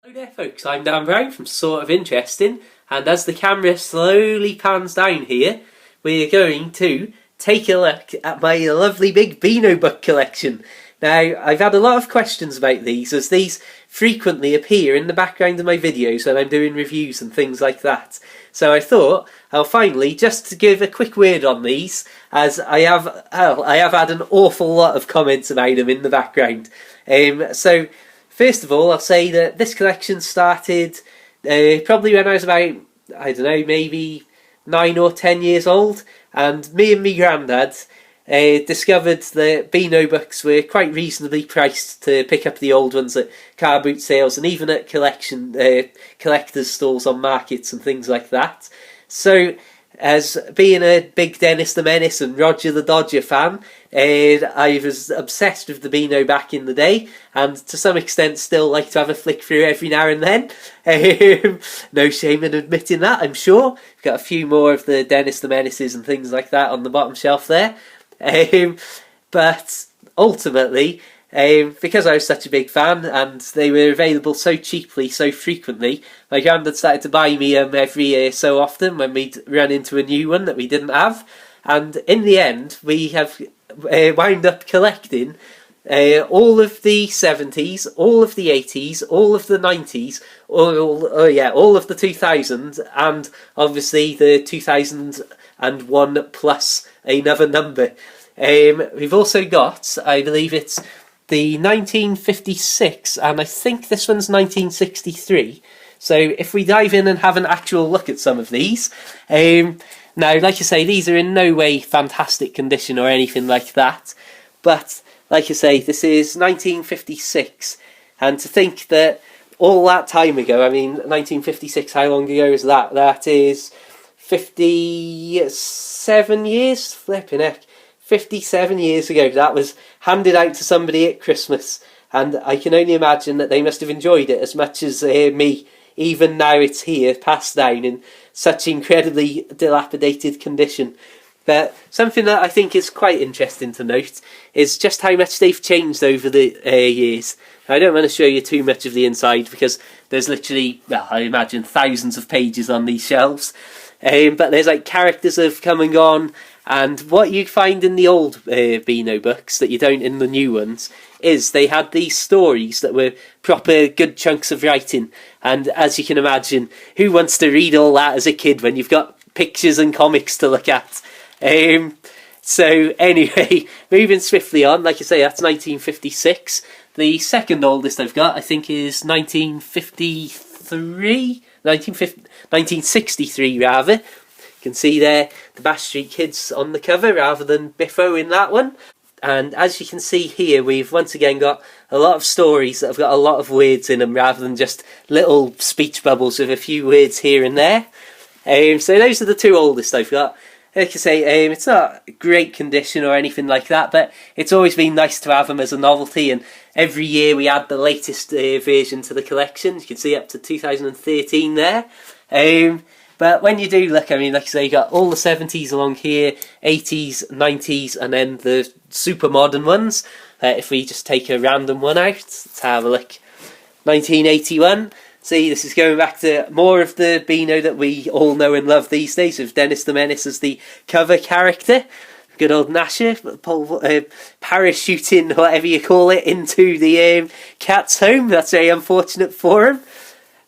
Hello there folks, I'm Dan Brown from Sort of Interesting, and as the camera slowly pans down here, we're going to take a look at my lovely big Beano book collection. Now, I've had a lot of questions about these, as these frequently appear in the background of my videos when I'm doing reviews and things like that. So I thought I'll finally just give a quick word on these, as I have had an awful lot of comments about them in the background. So first of all, I'll say that this collection started probably when I was about, I don't know, maybe 9 or 10 years old, and me and my granddad discovered that Beano books were quite reasonably priced to pick up the old ones at car boot sales and even at collectors' stalls on markets and things like that. So, as being a big Dennis the Menace and Roger the Dodger fan, I was obsessed with the Beano back in the day, and to some extent still like to have a flick through every now and then. No shame in admitting that, I'm sure. We've got a few more of the Dennis the Menaces and things like that on the bottom shelf there. But ultimately, because I was such a big fan and they were available so cheaply, so frequently, my granddad started to buy me every so often when we'd run into a new one that we didn't have. And in the end, we have wound up collecting all of the 70s, all of the 80s, all of the 90s, all of the 2000s, and obviously the 2001 plus another number. We've also got, I believe it's the 1956, and I think this one's 1963. So if we dive in and have an actual look at some of these, now, like I say, these are in no way fantastic condition or anything like that, but like I say, this is 1956, and to think that all that time ago, I mean, 1956, how long ago is that? That is 57 years? Flipping heck. 57 years ago, that was handed out to somebody at Christmas, and I can only imagine that they must have enjoyed it as much as me. Even now it's here, passed down in such incredibly dilapidated condition. But something that I think is quite interesting to note is just how much they've changed over the years. I don't want to show you too much of the inside because there's literally, well, I imagine thousands of pages on these shelves. But there's like characters have come and gone, and what you find in the old Beano books that you don't in the new ones is they had these stories that were proper good chunks of writing, and as you can imagine, who wants to read all that as a kid when you've got pictures and comics to look at? So anyway, moving swiftly on, like I say, that's 1956. The second oldest I've got, I think, is 1963 rather. You can see there the Bash Street Kids on the cover rather than Biffo in that one. And as you can see here, we've once again got a lot of stories that have got a lot of words in them rather than just little speech bubbles with a few words here and there. So those are the two oldest I've got. Like I say, it's not great condition or anything like that, but it's always been nice to have them as a novelty, and every year we add the latest version to the collection. You can see up to 2013 there. But when you do look, I mean, like I say, you got all the 70s along here, 80s, 90s, and then the super modern ones. If we just take a random one out, let's have a look. 1981. See, this is going back to more of the Beano that we all know and love these days, with Dennis the Menace as the cover character. Good old Nasher, parachuting, whatever you call it, into the cat's home. That's very unfortunate for him.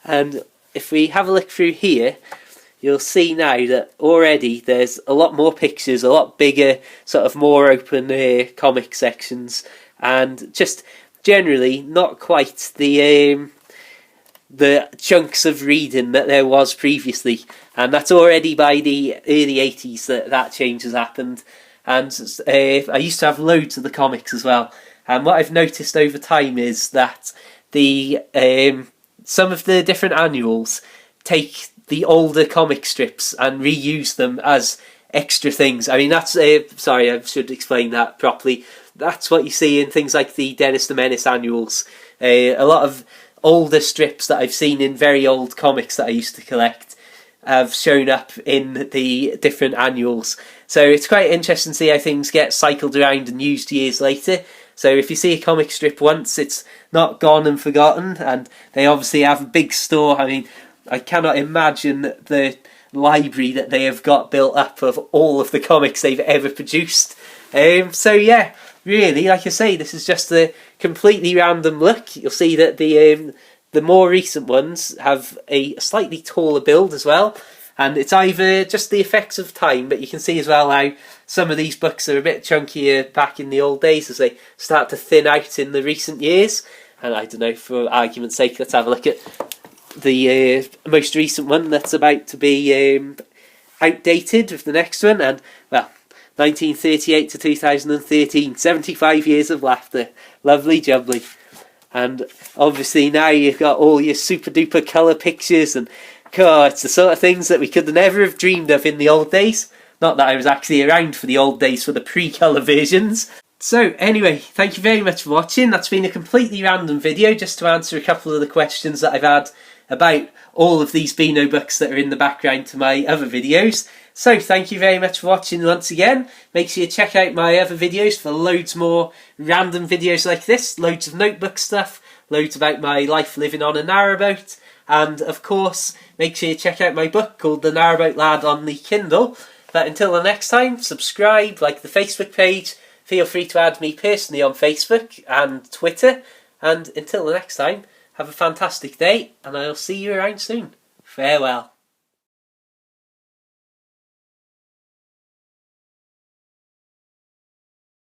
And if we have a look through here, you'll see now that already there's a lot more pictures, a lot bigger, sort of more open comic sections, and just generally not quite the chunks of reading that there was previously. And that's already by the early 80s that change has happened. And I used to have loads of the comics as well. And what I've noticed over time is that the some of the different annuals take the older comic strips and reuse them as extra things. I mean, that's sorry, I should explain that properly. That's what you see in things like the Dennis the Menace annuals. A lot of older strips that I've seen in very old comics that I used to collect have shown up in the different annuals. So it's quite interesting to see how things get cycled around and used years later. So if you see a comic strip once, it's not gone and forgotten, and they obviously have a big store. I mean, I cannot imagine the library that they have got built up of all of the comics they've ever produced. So yeah, really, like I say, this is just a completely random look. You'll see that the more recent ones have a slightly taller build as well, and it's either just the effects of time, but you can see as well how some of these books are a bit chunkier back in the old days as they start to thin out in the recent years. And I don't know, for argument's sake, let's have a look at the most recent one that's about to be outdated with the next one. And, well, 1938 to 2013, 75 years of laughter. Lovely jubbly. And obviously now you've got all your super duper colour pictures, and God, it's the sort of things that we could never have dreamed of in the old days. Not that I was actually around for the old days for the pre-colour versions. So anyway, thank you very much for watching. That's been a completely random video just to answer a couple of the questions that I've had about all of these Beano books that are in the background to my other videos. So thank you very much for watching once again. Make sure you check out my other videos for loads more random videos like this, loads of notebook stuff, loads about my life living on a narrowboat, and of course make sure you check out my book called The Narrowboat Lad on the Kindle. But until the next time, subscribe, like the Facebook page, feel free to add me personally on Facebook and Twitter, and until the next time, have a fantastic day, and I'll see you around soon. Farewell.